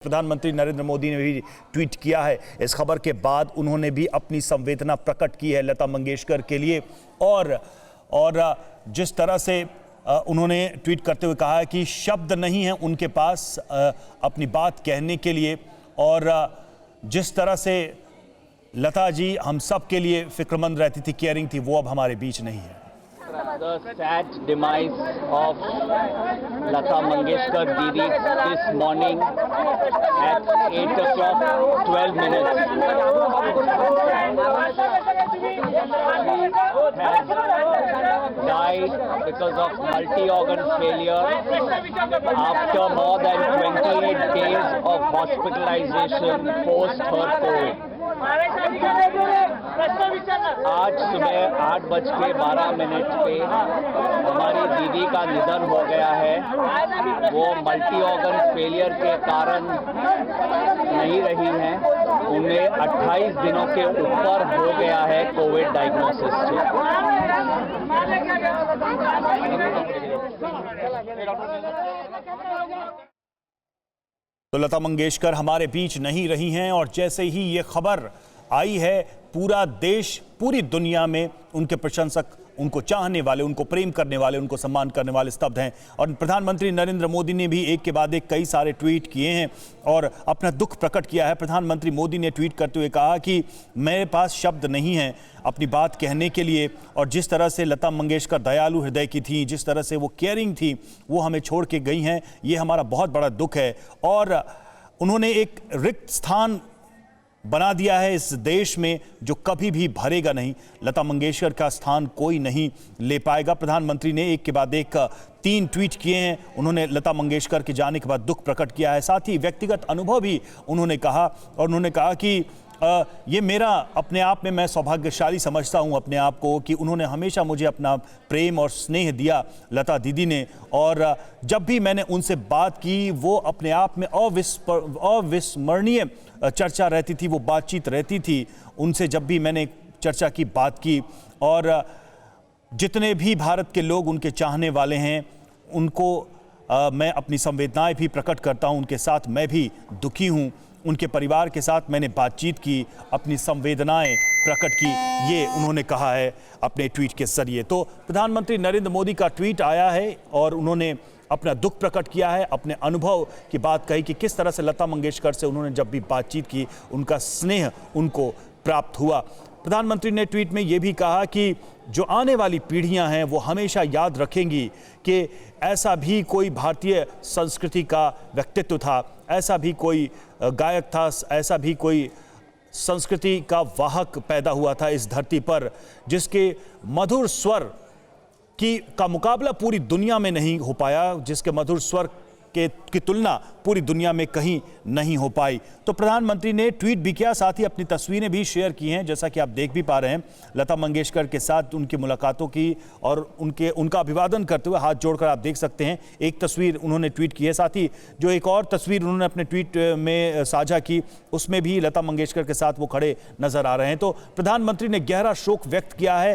प्रधानमंत्री नरेंद्र मोदी ने भी ट्वीट किया है। इस खबर के बाद उन्होंने भी अपनी संवेदना प्रकट की है लता मंगेशकर के लिए और जिस तरह से उन्होंने ट्वीट करते हुए कहा है कि शब्द नहीं है उनके पास अपनी बात कहने के लिए, और जिस तरह से लता जी हम सब के लिए फिक्रमंद रहती थी, केयरिंग थी, वो अब हमारे बीच नहीं है। The sad demise of Lata Mangeshkar Didi this morning at 8 o'clock 12 minutes has died because of multi-organ failure after more than 28 days of hospitalization post her COVID. आज सुबह 8:12 पे हमारी दीदी का निधन हो गया है। वो मल्टी ऑर्गन फेलियर के कारण नहीं रही हैं। उन्हें 28 दिनों के ऊपर हो गया है कोविड डायग्नोसिस से। तो लता मंगेशकर हमारे बीच नहीं रही हैं, और जैसे ही ये खबर आई है पूरा देश, पूरी दुनिया में उनके प्रशंसक, उनको चाहने वाले, उनको प्रेम करने वाले, उनको सम्मान करने वाले स्तब्ध हैं। और प्रधानमंत्री नरेंद्र मोदी ने भी एक के बाद एक कई सारे ट्वीट किए हैं और अपना दुख प्रकट किया है। प्रधानमंत्री मोदी ने ट्वीट करते हुए कहा कि मेरे पास शब्द नहीं हैं अपनी बात कहने के लिए, और जिस तरह से लता मंगेशकर दयालु हृदय की थी, जिस तरह से वो केयरिंग थी, वो हमें छोड़ के गई हैं, ये हमारा बहुत बड़ा दुख है। और उन्होंने एक रिक्त स्थान बना दिया है इस देश में जो कभी भी भरेगा नहीं। लता मंगेशकर का स्थान कोई नहीं ले पाएगा। प्रधानमंत्री ने एक के बाद एक 3 ट्वीट किए हैं। उन्होंने लता मंगेशकर के जाने के बाद दुख प्रकट किया है, साथ ही व्यक्तिगत अनुभव भी उन्होंने कहा, और उन्होंने कहा कि ये मेरा अपने आप में, मैं सौभाग्यशाली समझता हूँ अपने आप को कि उन्होंने हमेशा मुझे अपना प्रेम और स्नेह दिया, लता दीदी ने। और जब भी मैंने उनसे बात की वो अपने आप में अविस्मरणीय चर्चा रहती थी, वो बातचीत रहती थी उनसे जब भी मैंने चर्चा की, बात की। और जितने भी भारत के लोग उनके चाहने वाले हैं उनको मैं अपनी संवेदनाएं भी प्रकट करता हूं, उनके साथ मैं भी दुखी हूं। उनके परिवार के साथ मैंने बातचीत की, अपनी संवेदनाएं प्रकट की, ये उन्होंने कहा है अपने ट्वीट के जरिए। तो प्रधानमंत्री नरेंद्र मोदी का ट्वीट आया है और उन्होंने अपना दुख प्रकट किया है, अपने अनुभव की बात कही कि किस तरह से लता मंगेशकर से उन्होंने जब भी बातचीत की उनका स्नेह उनको प्राप्त हुआ। प्रधानमंत्री ने ट्वीट में ये भी कहा कि जो आने वाली पीढ़ियां हैं वो हमेशा याद रखेंगी कि ऐसा भी कोई भारतीय संस्कृति का व्यक्तित्व था, ऐसा भी कोई गायक था, ऐसा भी कोई संस्कृति का वाहक पैदा हुआ था इस धरती पर, जिसके मधुर स्वर का मुकाबला पूरी दुनिया में नहीं हो पाया, जिसके मधुर स्वर की तुलना पूरी दुनिया में कहीं नहीं हो पाई। तो प्रधानमंत्री ने ट्वीट भी किया, साथ ही अपनी तस्वीरें भी शेयर की हैं, जैसा कि आप देख भी पा रहे हैं लता मंगेशकर के साथ उनकी मुलाकातों की, और उनका अभिवादन करते हुए हाथ जोड़कर आप देख सकते हैं एक तस्वीर उन्होंने ट्वीट की है। साथ ही जो एक और तस्वीर उन्होंने अपने ट्वीट में साझा की, उसमें भी लता मंगेशकर के साथ वो खड़े नजर आ रहे हैं। तो प्रधानमंत्री ने गहरा शोक व्यक्त किया है।